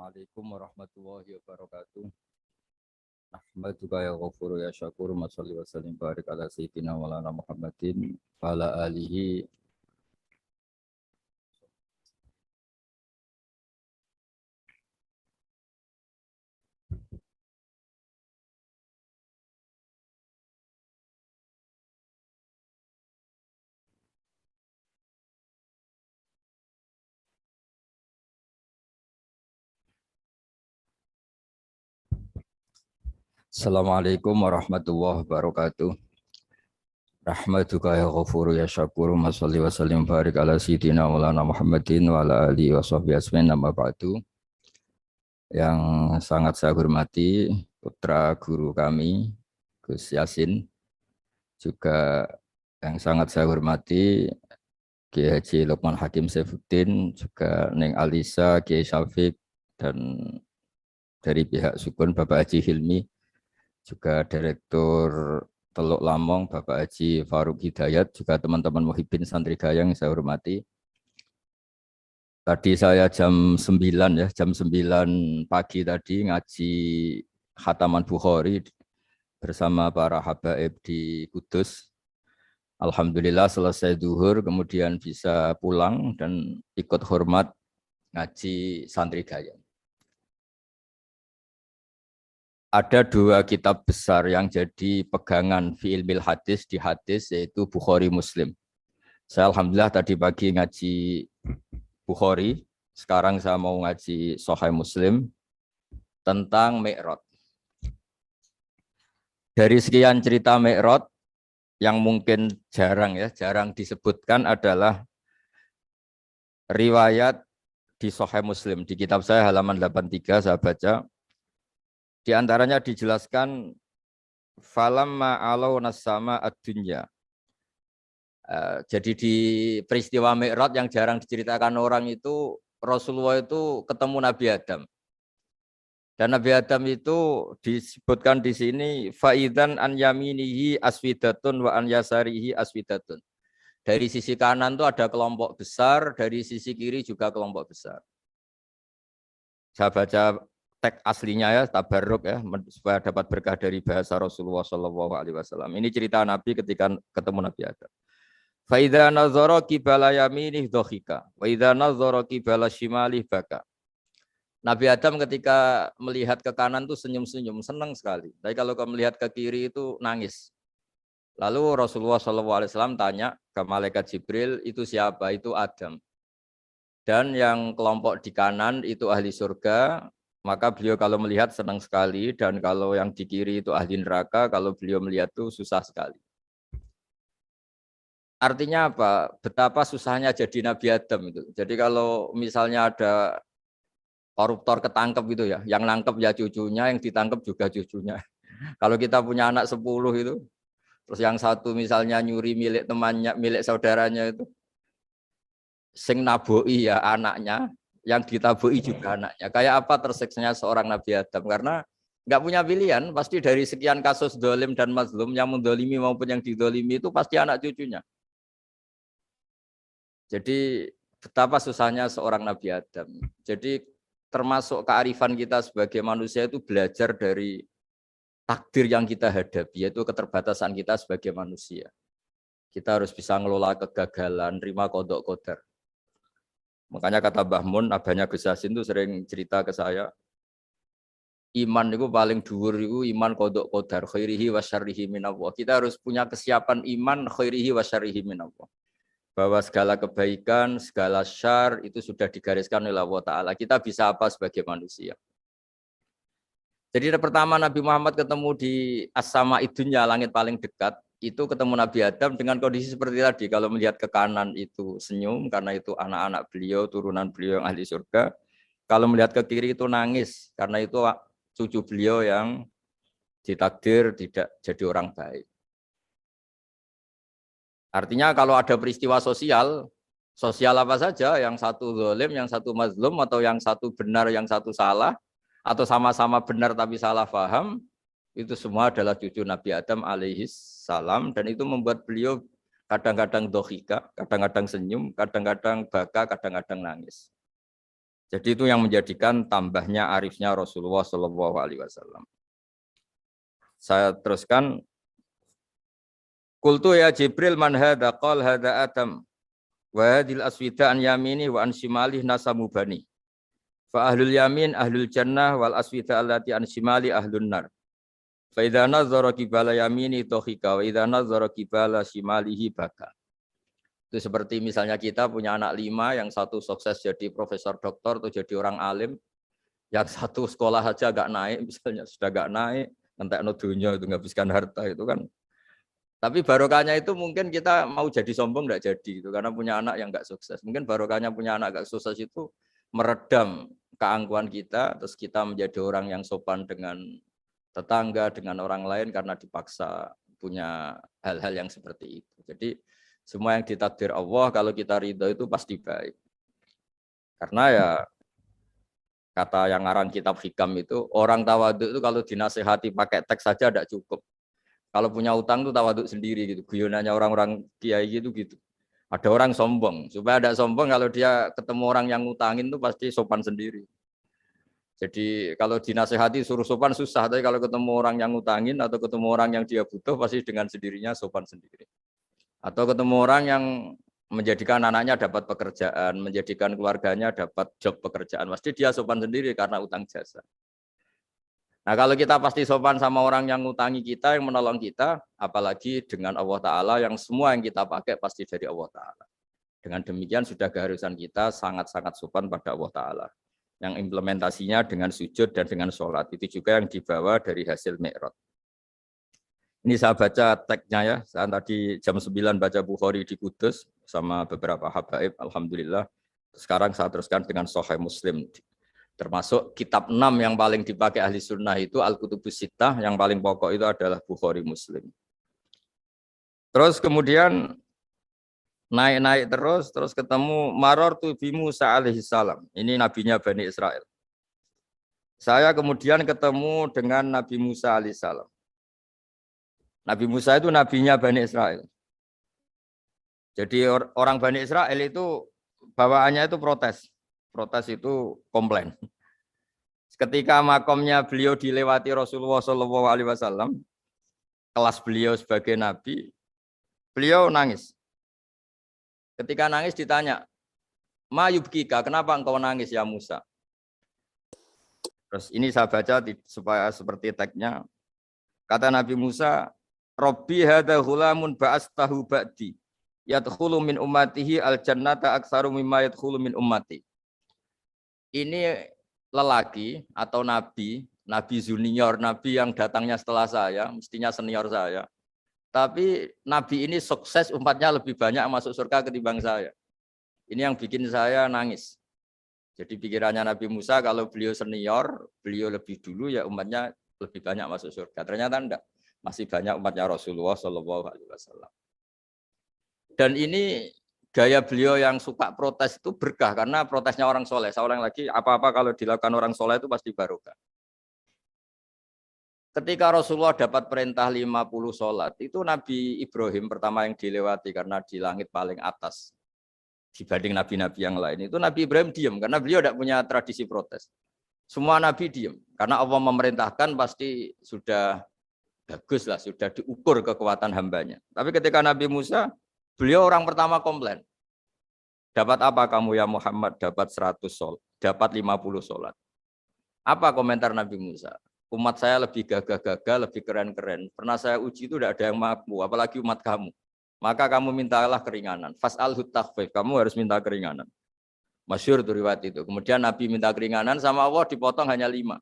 Assalamualaikum warahmatullahi wabarakatuh. Ahmaduka ya ghafuru ya syakuru masalli wa sallim barik ala sayyidina wa lana Muhammadin wa ala alihi. Assalamualaikum warahmatullahi wabarakatuh. Rahmatuka ya ghafuru ya syakuru masalli wa sallim barik ala sayyidina wa lana Muhammadin wa ala alihi wa sahbihi asmin nama ba'du. Yang sangat saya hormati putra guru kami Gus Yasin, juga yang sangat saya hormati Kiai Haji Lukman Hakim Saifuddin, juga Neng Alisa, Kiai Syafiq, dan dari pihak Sukun Bapak Haji Hilmi, juga Direktur Teluk Lamong Bapak Haji Faruk Hidayat, juga teman-teman Muhibbin Santri Gayang yang saya hormati. Tadi saya jam 9 pagi tadi ngaji Khataman Bukhari bersama para habaib di Kudus. Alhamdulillah selesai zuhur, kemudian bisa pulang dan ikut hormat ngaji Santri Gayang. Ada dua kitab besar yang jadi pegangan fi ilmil hadis di hadis, yaitu Bukhari Muslim. Saya alhamdulillah tadi pagi ngaji Bukhari, sekarang saya mau ngaji Sahih Muslim tentang Mi'raj. Dari sekian cerita Mi'raj yang mungkin jarang disebutkan adalah riwayat di Sahih Muslim. Di kitab saya halaman 83 saya baca. Di antaranya dijelaskan falamma alau nasama ad-dunya. Jadi di peristiwa Mi'raj yang jarang diceritakan orang itu, Rasulullah itu ketemu Nabi Adam. Dan Nabi Adam itu disebutkan di sini faidan an yaminihi aswidatun wa an yasarihi aswidatun. Dari sisi kanan itu ada kelompok besar, dari sisi kiri juga kelompok besar. Saya baca teks aslinya ya, tabarruk ya, supaya dapat berkah dari bahasa Rasulullah SAW. Ini cerita Nabi ketika ketemu Nabi Adam. Fa idza nazara qibala yaminih dhahika wa idza nazara qibala shimalih baka. Nabi Adam ketika melihat ke kanan itu senyum-senyum, senang sekali. Tapi kalau melihat ke kiri itu nangis. Lalu Rasulullah SAW tanya ke malaikat Jibril, itu siapa? Itu Adam. Dan yang kelompok di kanan itu ahli surga, maka beliau kalau melihat senang sekali, dan kalau yang di kiri itu ahli neraka, kalau beliau melihat itu susah sekali. Artinya apa? Betapa susahnya jadi Nabi Adam itu. Jadi kalau misalnya ada koruptor ketangkep gitu ya, yang nangkep ya cucunya, yang ditangkep juga cucunya. Kalau kita punya anak 10 itu, terus yang satu misalnya nyuri milik temannya, milik saudaranya itu, sing naboi ya anaknya, yang ditaboi juga anaknya. Kayak apa tersiksanya seorang Nabi Adam? Karena nggak punya pilihan, pasti dari sekian kasus dolim dan mazlum, yang mendolimi maupun yang didolimi itu pasti anak cucunya. Jadi betapa susahnya seorang Nabi Adam. Jadi termasuk kearifan kita sebagai manusia itu belajar dari takdir yang kita hadapi, yaitu keterbatasan kita sebagai manusia. Kita harus bisa ngelola kegagalan, terima qadha qadar. Makanya kata Mbah Mun, abahnya Gus Yasin itu sering cerita ke saya, iman itu paling dhuwur itu iman qadha qadar, khairihi wa syarrihi minallah. Kita harus punya kesiapan iman khairihi wa syarrihi minallah. Bahwa segala kebaikan, segala syar itu sudah digariskan oleh Allah Ta'ala. Kita bisa apa sebagai manusia? Jadi pertama Nabi Muhammad ketemu di as-sama idunya, langit paling dekat, itu ketemu Nabi Adam dengan kondisi seperti tadi. Kalau melihat ke kanan itu senyum, karena itu anak-anak beliau, turunan beliau yang ahli surga. Kalau melihat ke kiri itu nangis, karena itu cucu beliau yang ditakdir tidak jadi orang baik. Artinya kalau ada peristiwa sosial apa saja, yang satu zalim, yang satu mazlum, atau yang satu benar, yang satu salah, atau sama-sama benar tapi salah paham, itu semua adalah cucu Nabi Adam alaihis salam, dan itu membuat beliau kadang-kadang dohika, kadang-kadang senyum, kadang-kadang baka, kadang-kadang nangis. Jadi itu yang menjadikan tambahnya arifnya Rasulullah Shallallahu Alaihi Wasallam. Saya teruskan. Qultu ya Jibril man hadza qal hadza Adam wa hadhil aswida an yamini wa an shimali nasamu bani. Fa ahlul yamin ahlul jannah wal aswida allati an shimali ahlun nar. Fa idza nazara qibala yamini dhahika wa idza nazara qibala shimalihi baka. Itu seperti misalnya kita punya anak 5, yang satu sukses jadi profesor doktor atau jadi orang alim, yang satu sekolah saja agak naik, misalnya sudah agak naik, entekno dunya itu nghabiskan harta itu kan. Tapi barokahnya itu mungkin kita mau jadi sombong enggak jadi itu karena punya anak yang enggak sukses. Mungkin barokahnya punya anak enggak sukses itu meredam keangkuhan kita, terus kita menjadi orang yang sopan dengan tetangga, dengan orang lain karena dipaksa punya hal-hal yang seperti itu. Jadi semua yang ditakdir Allah kalau kita ridho itu pasti baik. Karena ya kata yang ngarang kitab hikam itu orang tawaduk itu kalau dinasehati pakai teks saja tidak cukup. Kalau punya utang itu tawaduk sendiri gitu. Guyonannya orang-orang kiai gitu. Ada orang sombong. Supaya ada sombong kalau dia ketemu orang yang ngutangin itu pasti sopan sendiri. Jadi kalau dinasehati suruh sopan susah. Tapi kalau ketemu orang yang ngutangin atau ketemu orang yang dia butuh pasti dengan sendirinya sopan sendiri. Atau ketemu orang yang menjadikan anaknya dapat pekerjaan, menjadikan keluarganya dapat job pekerjaan. Pasti dia sopan sendiri karena utang jasa. Nah kalau kita pasti sopan sama orang yang ngutangi kita, yang menolong kita, apalagi dengan Allah Ta'ala yang semua yang kita pakai pasti dari Allah Ta'ala. Dengan demikian sudah keharusan kita sangat-sangat sopan pada Allah Ta'ala. Yang implementasinya dengan sujud dan dengan sholat. Itu juga yang dibawa dari hasil Mi'raj. Ini saya baca teksnya ya. Saya tadi jam 9 baca Bukhari di Kudus sama beberapa habaib, alhamdulillah. Sekarang saya teruskan dengan Sahih Muslim. Termasuk kitab 6 yang paling dipakai ahli sunnah itu Al-Kutubus Sittah, yang paling pokok itu adalah Bukhari Muslim. Terus kemudian naik-naik terus ketemu Marartu bi Musa alaihi salam. Ini nabinya Bani Israel. Saya kemudian ketemu dengan Nabi Musa alaihi salam. Nabi Musa itu nabinya Bani Israel. Jadi orang Bani Israel itu bawaannya itu protes. Protes itu komplain. Ketika makomnya beliau dilewati Rasulullah SAW, kelas beliau sebagai nabi, beliau nangis. Ketika nangis ditanya, "Ma yubkika, kenapa engkau nangis ya Musa?" Terus ini saya baca supaya seperti teksnya. Kata Nabi Musa, Robbi hadza ghulamun ba'astahu ba'di yadkhulu min ummatihi al-jannata aktsaru mimma yadkhulu min ummati. Ini lelaki atau nabi junior, nabi yang datangnya setelah saya, mestinya senior saya. Tapi nabi ini sukses, umatnya lebih banyak masuk surga ketimbang saya. Ini yang bikin saya nangis. Jadi pikirannya Nabi Musa kalau beliau senior, beliau lebih dulu ya umatnya lebih banyak masuk surga. Ternyata enggak. Masih banyak umatnya Rasulullah SAW. Dan ini gaya beliau yang suka protes itu berkah karena protesnya orang soleh. Saya ulang lagi, apa-apa kalau dilakukan orang soleh itu pasti barokah. Ketika Rasulullah dapat perintah 50 sholat, itu Nabi Ibrahim pertama yang dilewati karena di langit paling atas dibanding nabi-nabi yang lain. Itu Nabi Ibrahim diam karena beliau tidak punya tradisi protes. Semua nabi diam karena Allah memerintahkan pasti sudah bagus lah, sudah diukur kekuatan hambanya. Tapi ketika Nabi Musa, beliau orang pertama komplain. Dapat apa kamu ya Muhammad? Dapat 100 sholat, dapat 50 sholat. Apa komentar Nabi Musa? Umat saya lebih gagah-gagah, lebih keren-keren. Pernah saya uji itu tidak ada yang mampu, apalagi umat kamu. Maka kamu mintalah keringanan. Fas'alhu takhfif, kamu harus minta keringanan. Masyhur itu riwayat itu. Kemudian Nabi minta keringanan sama Allah dipotong hanya 5.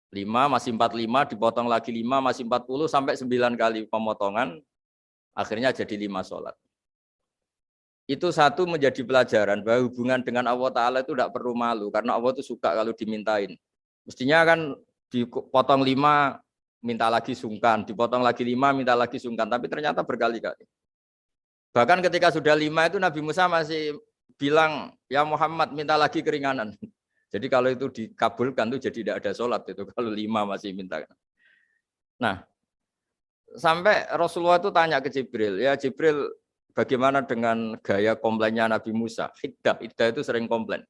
5 masih 45, dipotong lagi 5 masih 40 sampai 9 kali pemotongan, akhirnya jadi 5 sholat. Itu satu menjadi pelajaran bahwa hubungan dengan Allah Ta'ala itu tidak perlu malu, karena Allah itu suka kalau dimintain. Mestinya kan dipotong 5, minta lagi sungkan, dipotong lagi 5, minta lagi sungkan, tapi ternyata berkali-kali. Bahkan ketika sudah 5 itu Nabi Musa masih bilang, ya Muhammad minta lagi keringanan. Jadi kalau itu dikabulkan itu jadi tidak ada sholat itu kalau 5 masih minta. Nah, sampai Rasulullah itu tanya ke Jibril, ya Jibril bagaimana dengan gaya komplainnya Nabi Musa? Hiddah itu sering komplain.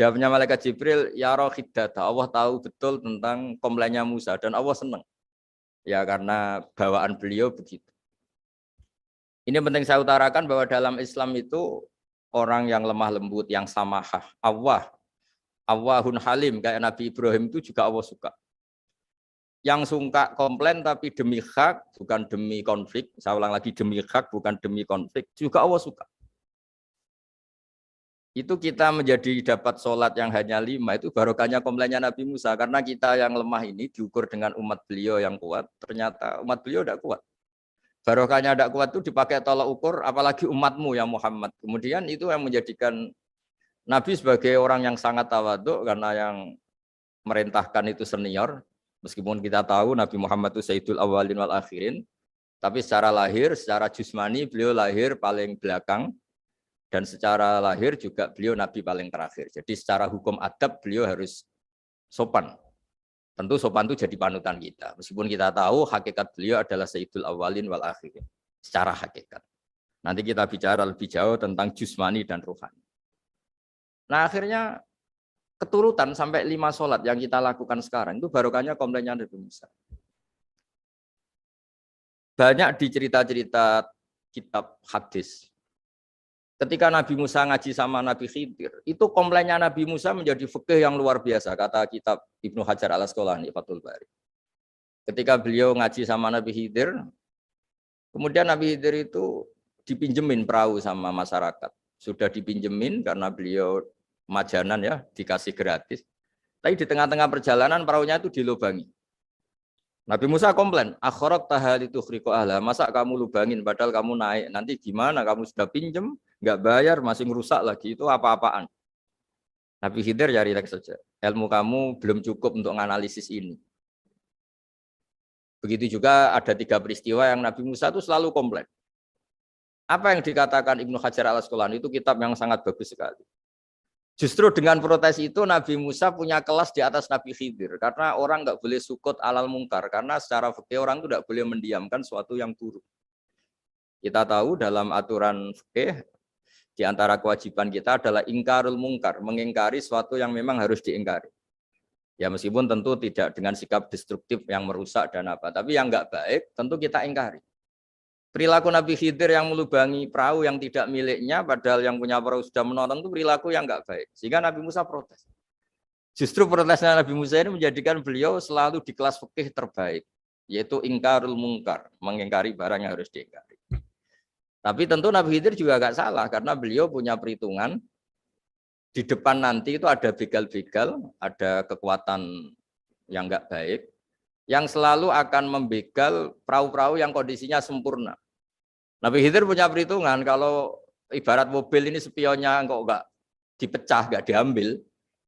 Jawabnya malaikat Jibril, ya roh khiddata. Allah tahu betul tentang komplainnya Musa dan Allah senang. Ya karena bawaan beliau begitu. Ini penting saya utarakan bahwa dalam Islam itu orang yang lemah lembut, yang samahah, Awwahun halim kayak Nabi Ibrahim itu juga Allah suka. Yang suka komplain tapi demi hak, bukan demi konflik. Saya ulang lagi, demi hak, bukan demi konflik. Juga Allah suka. Itu kita menjadi dapat sholat yang hanya 5, itu barokahnya komplainnya Nabi Musa. Karena kita yang lemah ini diukur dengan umat beliau yang kuat. Ternyata umat beliau tidak kuat. Barokahnya tidak kuat itu dipakai tolak ukur, apalagi umatmu ya Muhammad. Kemudian itu yang menjadikan Nabi sebagai orang yang sangat tawaduk, karena yang merintahkan itu senior. Meskipun kita tahu Nabi Muhammad itu Sayyidul Awwalin wal Akhirin, tapi secara lahir, secara jusmani beliau lahir paling belakang, dan secara lahir juga beliau Nabi paling terakhir. Jadi secara hukum adab beliau harus sopan. Tentu sopan itu jadi panutan kita. Meskipun kita tahu hakikat beliau adalah Sayyidul Awwalin wal Akhirin. Secara hakikat. Nanti kita bicara lebih jauh tentang jusmani dan ruhani. Nah akhirnya keturutan sampai 5 sholat yang kita lakukan sekarang itu barokahnya komplainnya Nabi Musa. Banyak di cerita-cerita kitab hadis. Ketika Nabi Musa ngaji sama Nabi Khidir, itu komplainnya Nabi Musa menjadi fikih yang luar biasa, kata kitab Ibnu Hajar al-Asqalani, Fathul Bari. Ketika beliau ngaji sama Nabi Khidir, kemudian Nabi Khidir itu dipinjemin perahu sama masyarakat. Sudah dipinjemin karena beliau majanan ya, dikasih gratis. Tapi di tengah-tengah perjalanan perahunya itu dilubangi. Nabi Musa komplain, akhirat tahal itu khriqo ahla, masa kamu lubangin padahal kamu naik, nanti gimana, kamu sudah pinjem, nggak bayar, masih ngerusak lagi, itu apa-apaan. Nabi Khidir ya rileks saja, ilmu kamu belum cukup untuk menganalisis ini. Begitu juga ada 3 peristiwa yang Nabi Musa itu selalu komplain. Apa yang dikatakan Ibnu Hajar al-Asqalani itu kitab yang sangat bagus sekali. Justru dengan protes itu Nabi Musa punya kelas di atas Nabi Khidir. Karena orang nggak boleh sukut alal mungkar. Karena secara fikih orang itu tidak boleh mendiamkan sesuatu yang buruk. Kita tahu dalam aturan fikih, di antara kewajiban kita adalah ingkarul mungkar. Mengingkari sesuatu yang memang harus diingkari. Ya meskipun tentu tidak dengan sikap destruktif yang merusak dan apa. Tapi yang nggak baik tentu kita ingkari. Perilaku Nabi Khidir yang melubangi perahu yang tidak miliknya, padahal yang punya perahu sudah menonton, itu perilaku yang enggak baik. Sehingga Nabi Musa protes. Justru protesnya Nabi Musa ini menjadikan beliau selalu di kelas fikih terbaik, yaitu ingkarul mungkar, mengingkari barang yang harus diingkari. Tapi tentu Nabi Khidir juga enggak salah, karena beliau punya perhitungan, di depan nanti itu ada begal-begal, ada kekuatan yang enggak baik, yang selalu akan membegal perahu-perahu yang kondisinya sempurna. Nabi Khidir punya perhitungan, kalau ibarat mobil ini spionnya kok enggak dipecah, enggak diambil,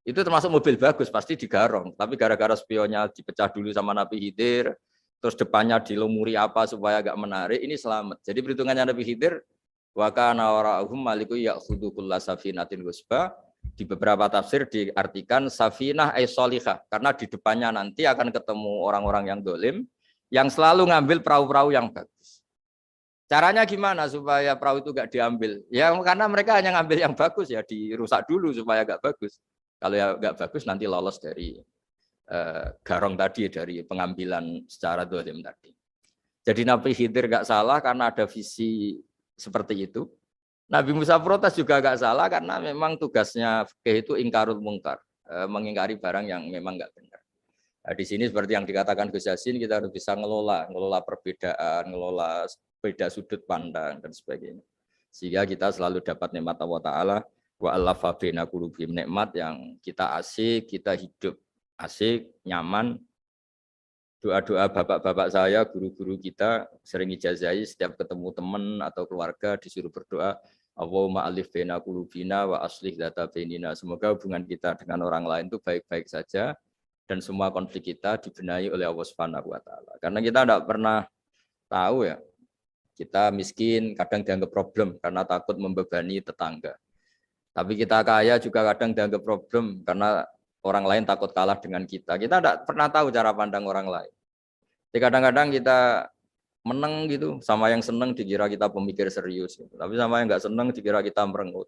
itu termasuk mobil bagus, pasti digarong. Tapi gara-gara spionnya dipecah dulu sama Nabi Khidir, terus depannya dilumuri apa supaya enggak menarik, ini selamat. Jadi perhitungannya Nabi Khidir, wa kana wara'uhum maliku ya'khudhu kulla safinatin ghusba. Di beberapa tafsir diartikan safinah ay sholihah, karena di depannya nanti akan ketemu orang-orang yang dolim yang selalu ngambil perahu-perahu yang bagus. Caranya gimana supaya perahu itu gak diambil? Ya karena mereka hanya ngambil yang bagus, ya dirusak dulu supaya gak bagus. Kalau ya gak bagus nanti lolos dari garong tadi, dari pengambilan secara dolim tadi. Jadi Nabi Khidir gak salah karena ada visi seperti itu. Nabi Musa protes juga agak salah karena memang tugasnya fikih itu ingkarul mungkar, mengingkari barang yang memang enggak benar. Nah, di sini seperti yang dikatakan Gus Yassin, kita harus bisa ngelola perbedaan, ngelola beda sudut pandang dan sebagainya. Sehingga kita selalu dapat nikmat Allah Ta'ala, wa allafa baina qulubihim, nikmat yang kita asik, kita hidup asik, nyaman. Doa-doa bapak-bapak saya, guru-guru kita sering ijazahi setiap ketemu teman atau keluarga disuruh berdoa, Allahumma alif baina qulubina wa aslih dzata bainina. Semoga hubungan kita dengan orang lain itu baik-baik saja dan semua konflik kita dibenahi oleh Allah Subhanahu wa taala. Karena kita tidak pernah tahu ya. Kita miskin kadang dianggap problem karena takut membebani tetangga. Tapi kita kaya juga kadang dianggap problem karena orang lain takut kalah dengan kita. Kita tidak pernah tahu cara pandang orang lain. Jadi kadang-kadang kita menang gitu, sama yang senang dikira kita pemikir serius, gitu. Tapi sama yang nggak senang dikira kita merengut.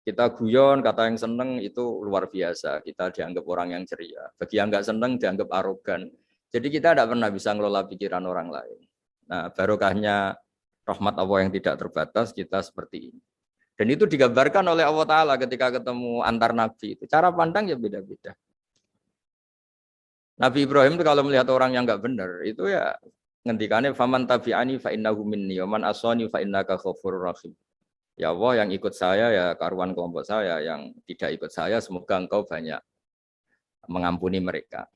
Kita guyon, kata yang seneng itu luar biasa. Kita dianggap orang yang ceria. Bagi yang nggak seneng dianggap arogan. Jadi kita tidak pernah bisa ngelola pikiran orang lain. Nah, barokahnya rahmat Allah yang tidak terbatas kita seperti ini. Dan itu digambarkan oleh Allah Ta'ala ketika ketemu antar nabi. Itu cara pandang ya beda-beda. Nabi Ibrahim itu kalau melihat orang yang nggak benar, itu ya ngendikannya faman tabi'ani fa innahu minni wa man asani fa innaka ghafurur rahim. Ya Allah, yang ikut saya ya karuan kelompok saya, yang tidak ikut saya semoga engkau banyak mengampuni mereka.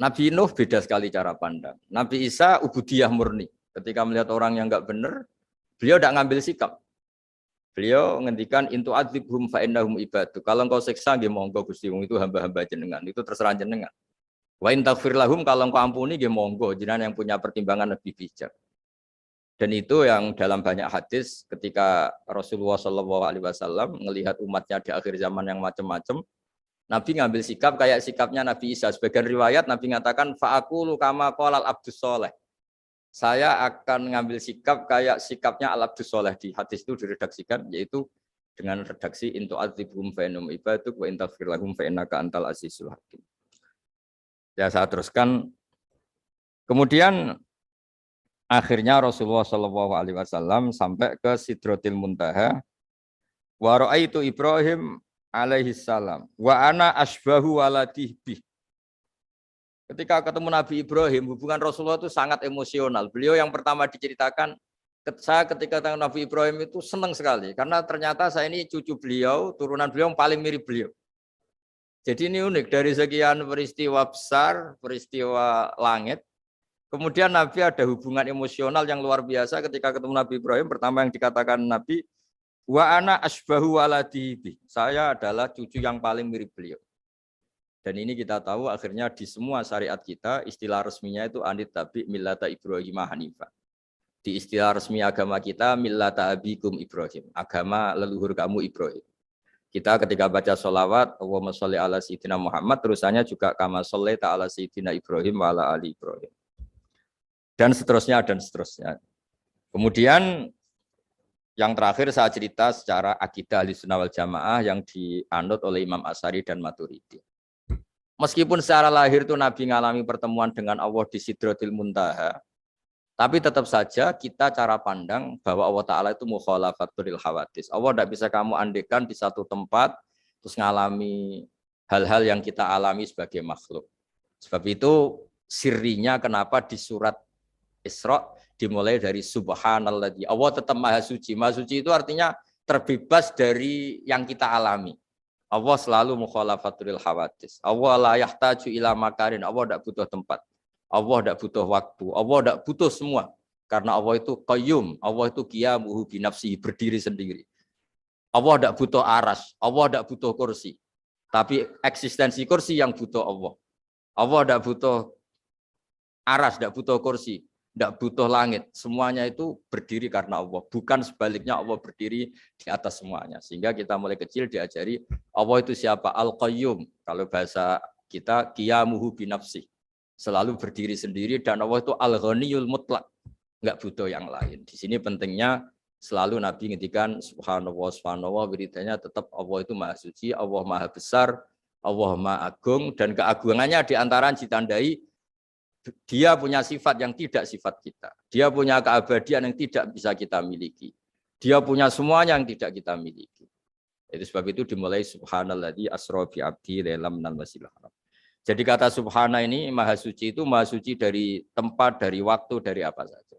Nabi Nuh beda sekali cara pandang. Nabi Isa ubudiyah murni. Ketika melihat orang yang nggak benar, beliau tidak ngambil sikap. Beliau ngendikan intu adzibhum fa innahum ibadu. Kalau engkau siksa nggih monggo Gusti wong itu hamba-hamba jenengan, itu terserah jenengan. Wa in taghfir lahum kalau engkau ampuni nggih monggo, jenengan yang punya pertimbangan lebih bijak. Dan itu yang dalam banyak hadis ketika Rasulullah SAW melihat umatnya di akhir zaman yang macam-macam, Nabi ngambil sikap kayak sikapnya Nabi Isa. Sebagian riwayat Nabi mengatakan fa'aqulu kama qalal abdus soleh. Saya akan ngambil sikap kayak sikapnya al-abdus soleh. Di hadis itu diredaksikan yaitu dengan redaksi intu adzibhum fa innahum ibaduk wa in taghfir lahum fa innaka antal azizul hakim. Ya saya teruskan. Kemudian akhirnya Rasulullah SAW sampai ke Sidratil Muntaha. Wa ra'aitu Ibrahim alaihi salam wa ana asbahu waladih bih. Ketika ketemu Nabi Ibrahim, hubungan Rasulullah itu sangat emosional. Beliau yang pertama diceritakan, saya ketika ketemu Nabi Ibrahim itu senang sekali karena ternyata saya ini cucu beliau, turunan beliau yang paling mirip beliau. Jadi ini unik dari sekian peristiwa besar, peristiwa langit. Kemudian Nabi ada hubungan emosional yang luar biasa ketika ketemu Nabi Ibrahim. Pertama yang dikatakan Nabi, wa ana asbahu waladihi. Saya adalah cucu yang paling mirip beliau. Dan ini kita tahu akhirnya di semua syariat kita istilah resminya itu anit tabi millata Ibrahim Hanifah. Di istilah resmi agama kita millata abikum Ibrahim, agama leluhur kamu Ibrahim. Kita ketika baca sholawat Allahumma sholli ala sayyidina Muhammad terusannya juga kama sholli ta'ala sayyidina Ibrahim wa ala ali Ibrahim. Dan seterusnya dan seterusnya. Kemudian yang terakhir saya cerita secara akidah Ahlussunnah wal Jamaah yang dianut oleh Imam Asy'ari dan Maturidi. Meskipun secara lahir itu Nabi mengalami pertemuan dengan Allah di Sidratil Muntaha, tapi tetap saja kita cara pandang bahwa Allah Ta'ala itu mukhalafatul hawadis. Allah tidak bisa kamu andekan di satu tempat terus mengalami hal-hal yang kita alami sebagai makhluk. Sebab itu sirinya kenapa di surat Isra dimulai dari subhanalladzi. Allah tetap maha suci. Maha suci itu artinya terbebas dari yang kita alami. Allah selalu mukhalafatul hawadis. Allah la yahtaju ila makarin. Allah tidak butuh tempat. Allah tidak butuh waktu. Allah tidak butuh semua. Karena Allah itu qayyum. Allah itu qiyamuhu bi nafsihi, berdiri sendiri. Allah tidak butuh aras. Allah tidak butuh kursi. Tapi eksistensi kursi yang butuh Allah. Allah tidak butuh aras, tidak butuh kursi. Tidak butuh langit, semuanya itu berdiri karena Allah. Bukan sebaliknya Allah berdiri di atas semuanya. Sehingga kita mulai kecil diajari Allah itu siapa? Al-Qayyum. Kalau bahasa kita, qiyamuhu binafsih. Selalu berdiri sendiri dan Allah itu Al-Ghaniyul Mutlaq. Enggak butuh yang lain. Di sini pentingnya selalu Nabi ngendikan subhanallah, subhanallah, wiridanya tetap Allah itu maha suci, Allah maha besar, Allah maha agung, dan keagungannya diantara ditandai dia punya sifat yang tidak sifat kita. Dia punya keabadian yang tidak bisa kita miliki. Dia punya semuanya yang tidak kita miliki. Itu sebab itu dimulai subhanalladzi asra bi abdi lailam minal masjidil haram. Jadi kata subhana ini maha suci itu maha suci dari tempat, dari waktu, dari apa saja.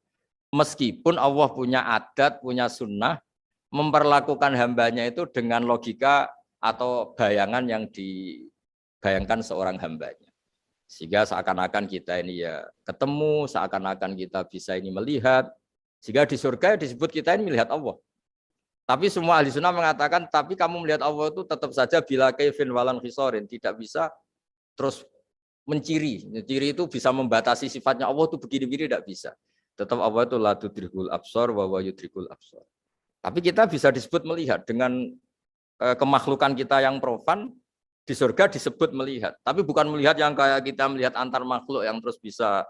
Meskipun Allah punya adat, punya sunnah memperlakukan hambanya itu dengan logika atau bayangan yang dibayangkan seorang hambanya. Sehingga seakan-akan kita ini ya ketemu, seakan-akan kita bisa ini melihat. Sehingga di surga disebut kita ini melihat Allah. Tapi semua ahli sunnah mengatakan, tapi kamu melihat Allah itu tetap saja bila kaifin walan khisorin. Tidak bisa terus menciri. Menciri itu bisa membatasi sifatnya Allah itu begini-begini, tidak bisa. Tetap Allah itu la tudrikul absor wa wa yudrikul absor. Tapi kita bisa disebut melihat dengan kemakhlukan kita yang profan. Di surga disebut melihat, tapi bukan melihat yang kayak kita melihat antar makhluk yang terus bisa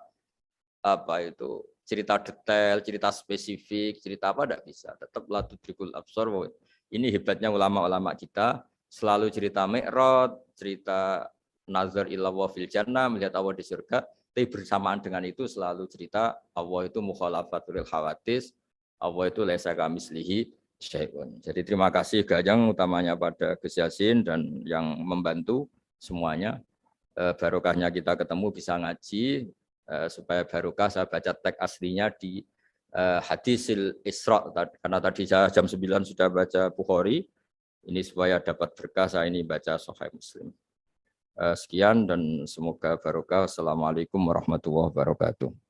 apa itu cerita detail, cerita spesifik, cerita apa tidak bisa. Tetap la tudrikul absor. Ini hebatnya ulama-ulama kita, selalu cerita Mi'raj, cerita nazar ilallah fil jannah, melihat Allah di surga, tapi bersamaan dengan itu selalu cerita Allah itu mukhalafatul hawadis, Allah itu laisa kamislihi syai'un. Jadi terima kasih Gajang utamanya pada Gus Yasin dan yang membantu semuanya. Barokahnya kita ketemu bisa ngaji, supaya barokah saya baca teks aslinya di hadisil Isra, karena tadi saya jam 9 sudah baca Bukhari, ini supaya dapat berkah saya ini baca Sahih Muslim. Sekian dan semoga barokah. Assalamualaikum warahmatullahi wabarakatuh.